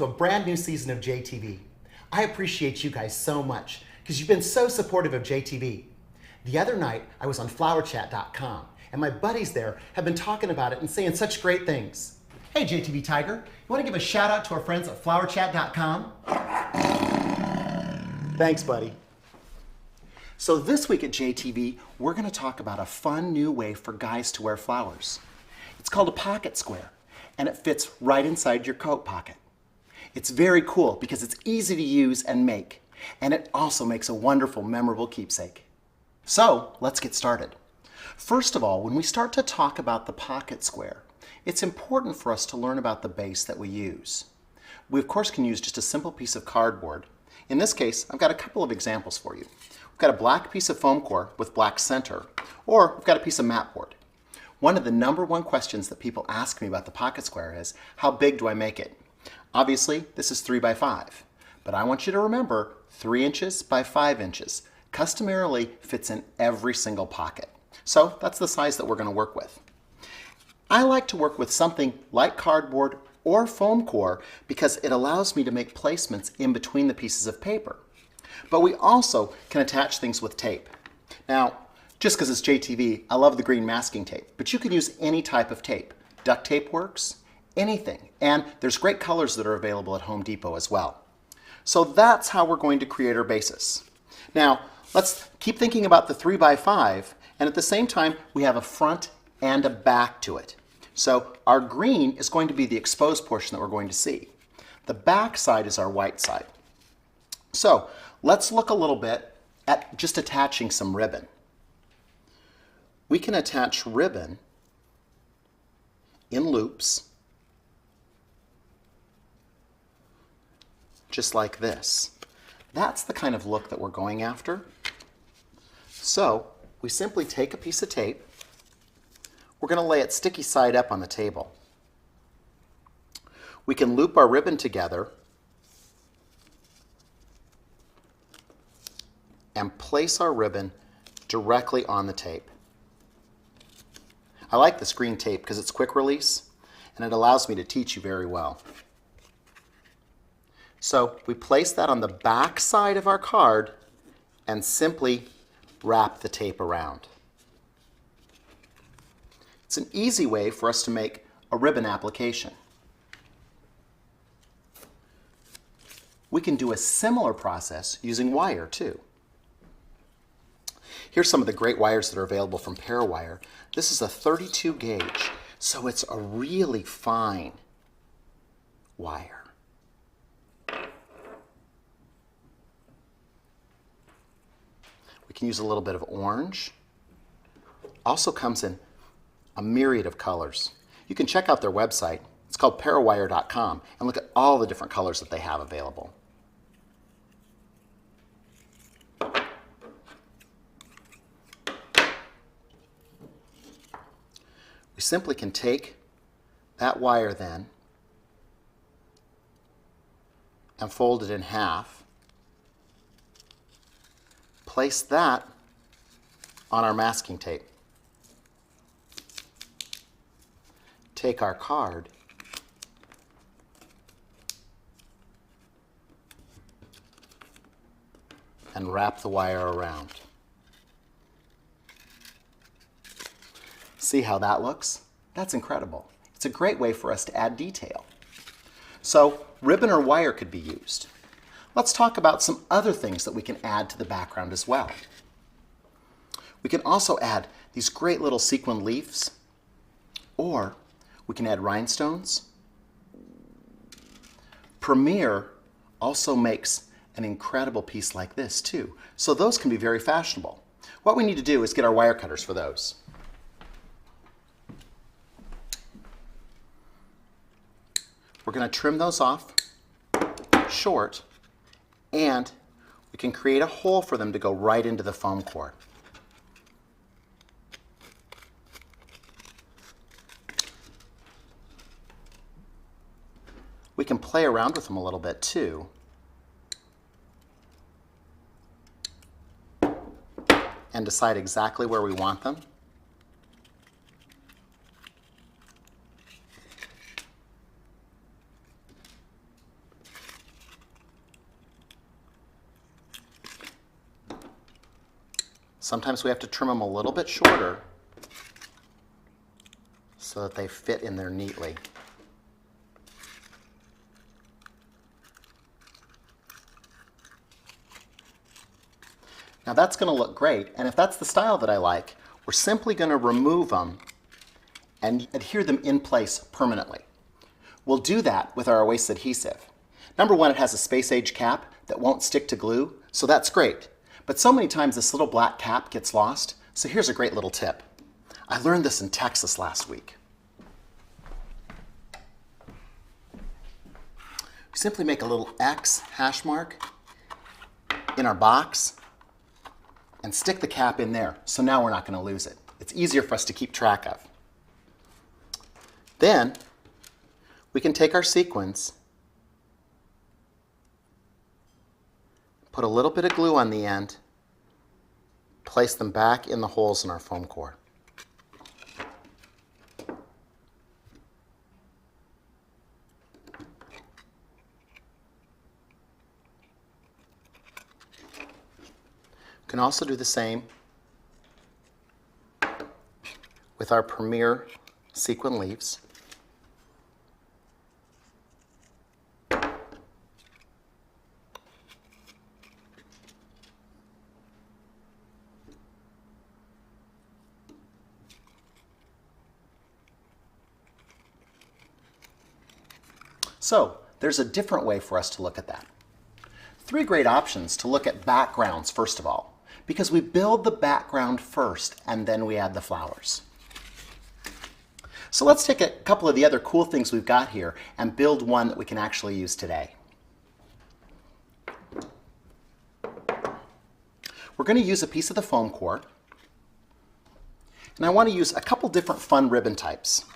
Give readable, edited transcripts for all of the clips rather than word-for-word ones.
to a brand new season of JTV. I appreciate you guys so much because you've been so supportive of JTV. The other night, I was on flowerchat.com and my buddies there have been talking about it and saying such great things. Hey JTV Tiger, you want to give a shout out to our friends at flowerchat.com? Thanks, buddy. So this week at JTV, we're going to talk about a fun new way for guys to wear flowers. It's called a pocket square, and it fits right inside your coat pocket. It's very cool because it's easy to use and make, and it also makes a wonderful, memorable keepsake. So let's get started. First of all, when we start to talk about the pocket square, it's important for us to learn about the base that we use. We of course can use just a simple piece of cardboard. In this case, I've got a couple of examples for you. We've got a black piece of foam core with black center, or we've got a piece of mat board. One of the #1 questions that people ask me about the pocket square is, how big do I make it? Obviously, this is 3 by 5, but I want you to remember 3 inches by 5 inches customarily fits in every single pocket. So that's the size that we're going to work with. I like to work with something like cardboard or foam core because it allows me to make placements in between the pieces of paper. But we also can attach things with tape. Now, just because it's JTV, I love the green masking tape, but you can use any type of tape. Duct tape works, anything. And there's great colors that are available at Home Depot as well. So that's how we're going to create our basis. Now, let's keep thinking about the 3 by 5, and at the same time, we have a front and a back to it. So our green is going to be the exposed portion that we're going to see. The back side is our white side. So let's look a little bit at just attaching some ribbon. We can attach ribbon in loops, just like this. That's the kind of look that we're going after. So we simply take a piece of tape. We're going to lay it sticky side up on the table. We can loop our ribbon together and place our ribbon directly on the tape. I like this green tape because it's quick release and it allows me to teach you very well. So we place that on the back side of our card and simply wrap the tape around. It's an easy way for us to make a ribbon application. We can do a similar process using wire too. Here's some of the great wires that are available from Parawire. This is a 32 gauge, so it's a really fine wire. We can use a little bit of orange. Also comes in a myriad of colors. You can check out their website. It's called parawire.com and look at all the different colors that they have available. We simply can take that wire then and fold it in half. Place that on our masking tape. Take our card and wrap the wire around. See how that looks? That's incredible. It's a great way for us to add detail. So ribbon or wire could be used. Let's talk about some other things that we can add to the background as well. We can also add these great little sequin leaves, or we can add rhinestones. Premier also makes an incredible piece like this too. So those can be very fashionable. What we need to do is get our wire cutters for those. We're going to trim those off short, and we can create a hole for them to go right into the foam core. We can play around with them a little bit too. And decide exactly where we want them. Sometimes we have to trim them a little bit shorter so that they fit in there neatly. Now that's going to look great, and if that's the style that I like, we're simply going to remove them and adhere them in place permanently. We'll do that with our Oasis adhesive. Number one, it has a space age cap that won't stick to glue, so that's great. But so many times this little black cap gets lost, so here's a great little tip. I learned this in Texas last week. We simply make a little X hash mark in our box and stick the cap in there, so now we're not going to lose it. It's easier for us to keep track of. Then we can take our sequins, put a little bit of glue on the end, place them back in the holes in our foam core. We can also do the same with our Premier sequin leaves. So there's a different way for us to look at that. Three great options to look at backgrounds first of all, because we build the background first and then we add the flowers. So let's take a couple of the other cool things we've got here and build one that we can actually use today. We're going to use a piece of the foam core, and I want to use a couple different fun ribbon types.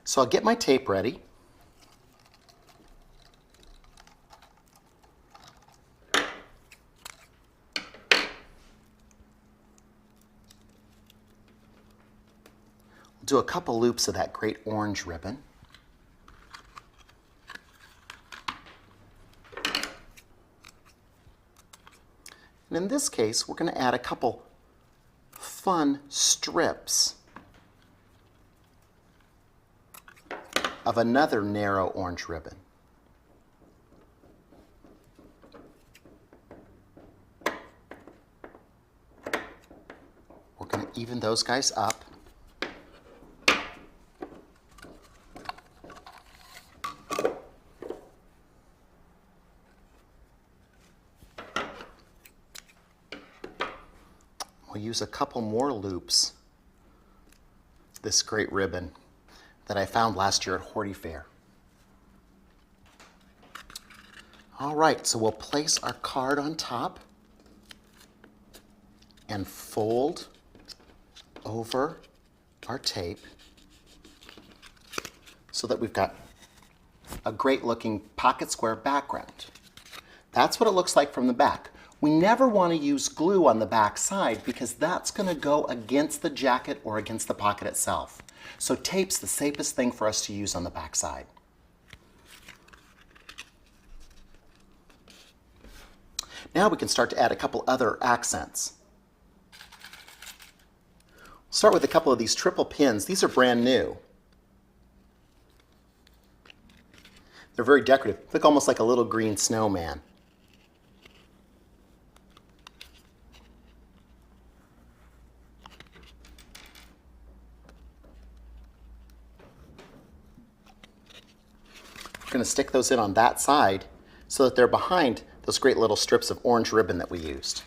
So I'll get my tape ready. Do a couple loops of that great orange ribbon. And in this case, we're going to add a couple fun strips of another narrow orange ribbon. We're going to even those guys up. We'll use a couple more loops, this great ribbon that I found last year at Horty Fair. All right, so we'll place our card on top and fold over our tape so that we've got a great looking pocket square background. That's what it looks like from the back. We never want to use glue on the back side because that's going to go against the jacket or against the pocket itself. So tape's the safest thing for us to use on the back side. Now we can start to add a couple other accents. We'll start with a couple of these triple pins. These are brand new. They're very decorative. Look almost like a little green snowman. We're going to stick those in on that side so that they're behind those great little strips of orange ribbon that we used.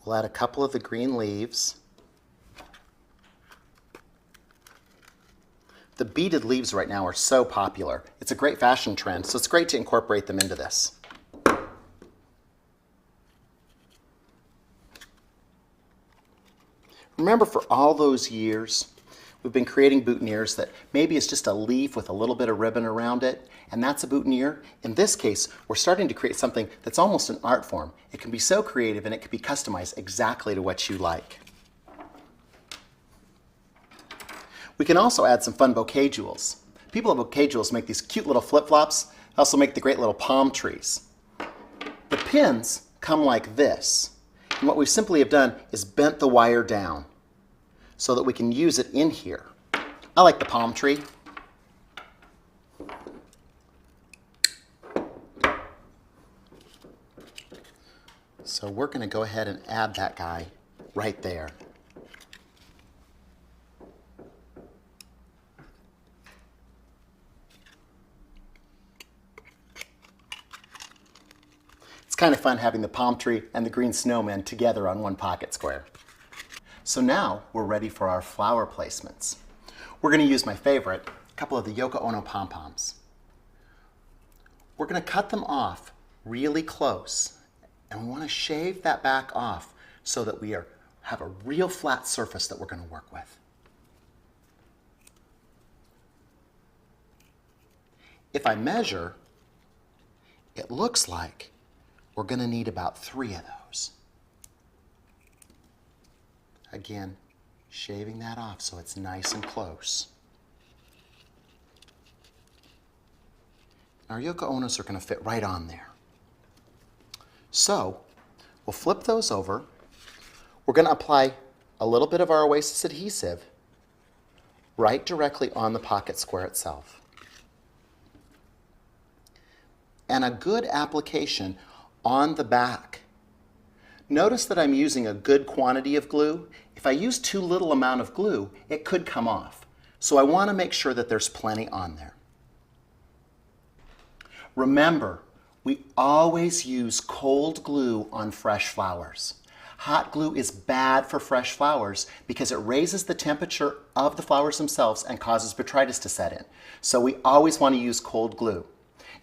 We'll add a couple of the green leaves. The beaded leaves right now are so popular. It's a great fashion trend, so it's great to incorporate them into this. Remember, for all those years We've been creating boutonnieres that maybe is just a leaf with a little bit of ribbon around it, and that's a boutonniere. In this case, we're starting to create something that's almost an art form. It can be so creative and it can be customized exactly to what you like. We can also add some fun bouquet jewels. People at bouquet jewels make these cute little flip-flops. They also make the great little palm trees. The pins come like this. And what we simply have done is bent the wire down so that we can use it in here. I like the palm tree. So we're going to go ahead and add that guy right there. It's kind of fun having the palm tree and the green snowman together on one pocket square. So now we're ready for our flower placements. We're going to use my favorite, a couple of the Yoko Ono pom-poms. We're going to cut them off really close, and we want to shave that back off so that we have a real flat surface that we're going to work with. If I measure, it looks like we're going to need about 3 of those. Again, shaving that off so it's nice and close. Our Yoko Onos are going to fit right on there. So, we'll flip those over. We're going to apply a little bit of our Oasis adhesive right directly on the pocket square itself. And a good application on the back. Notice that I'm using a good quantity of glue. If I use too little amount of glue, it could come off. So I want to make sure that there's plenty on there. Remember, we always use cold glue on fresh flowers. Hot glue is bad for fresh flowers because it raises the temperature of the flowers themselves and causes botrytis to set in. So we always want to use cold glue.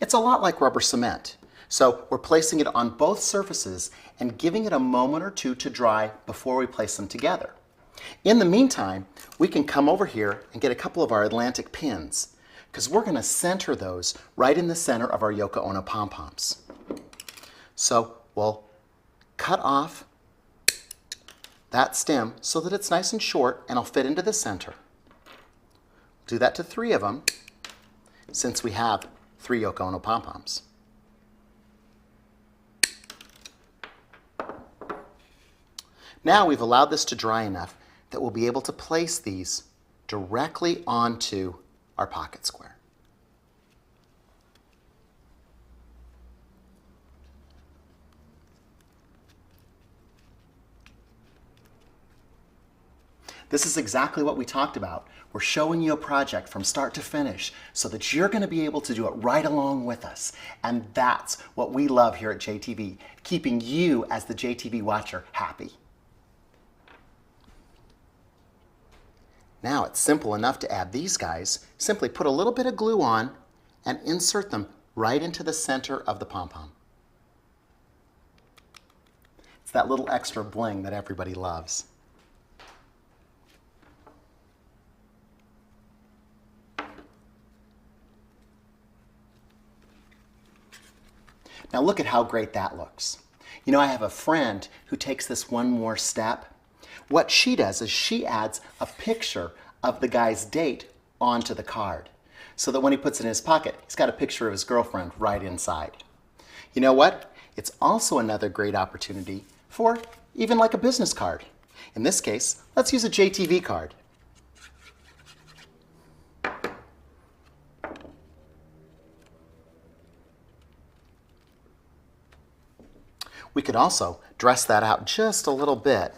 It's a lot like rubber cement. So we're placing it on both surfaces and giving it a moment or two to dry before we place them together. In the meantime, we can come over here and get a couple of our Atlantic pins because we're going to center those right in the center of our Yoko Ono pom-poms. So we'll cut off that stem so that it's nice and short and it'll fit into the center. Do that to 3 of them since we have 3 Yoko Ono pom-poms. Now we've allowed this to dry enough that we'll be able to place these directly onto our pocket square. This is exactly what we talked about. We're showing you a project from start to finish so that you're going to be able to do it right along with us. And that's what we love here at JTV, keeping you as the JTV watcher happy. Now it's simple enough to add these guys. Simply put a little bit of glue on and insert them right into the center of the pom-pom. It's that little extra bling that everybody loves. Now look at how great that looks. You know, I have a friend who takes this one more step. What she does is she adds a picture of the guy's date onto the card so that when he puts it in his pocket, he's got a picture of his girlfriend right inside. You know what? It's also another great opportunity for even like a business card. In this case, let's use a JTV card. We could also dress that out just a little bit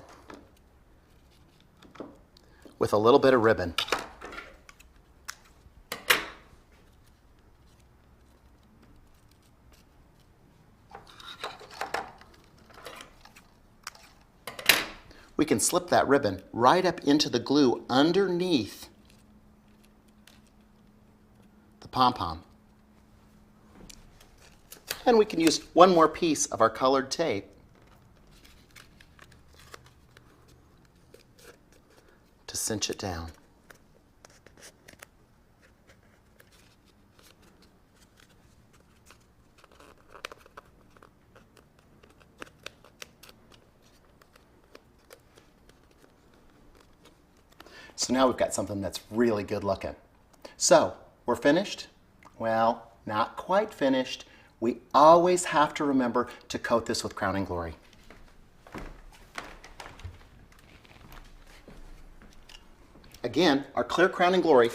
with a little bit of ribbon. We can slip that ribbon right up into the glue underneath the pom-pom. And we can use one more piece of our colored tape to cinch it down. So now we've got something that's really good looking. So, we're finished? Well, not quite finished. We always have to remember to coat this with Crowning Glory. Again, our clear Crowning Glory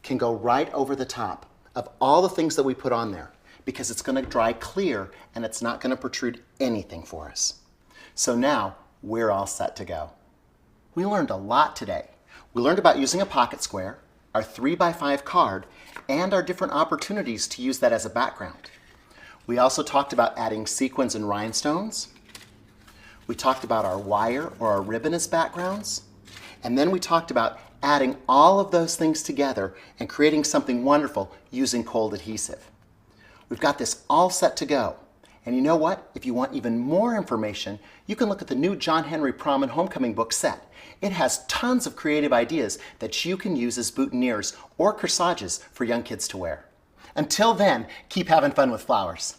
can go right over the top of all the things that we put on there because it's going to dry clear and it's not going to protrude anything for us. So now we're all set to go. We learned a lot today. We learned about using a pocket square, our 3x5 card, and our different opportunities to use that as a background. We also talked about adding sequins and rhinestones. We talked about our wire or our ribbon as backgrounds. And then we talked about adding all of those things together and creating something wonderful using cold adhesive. We've got this all set to go. And you know what? If you want even more information, you can look at the new John Henry Prom and Homecoming book set. It has tons of creative ideas that you can use as boutonnieres or corsages for young kids to wear. Until then, keep having fun with flowers.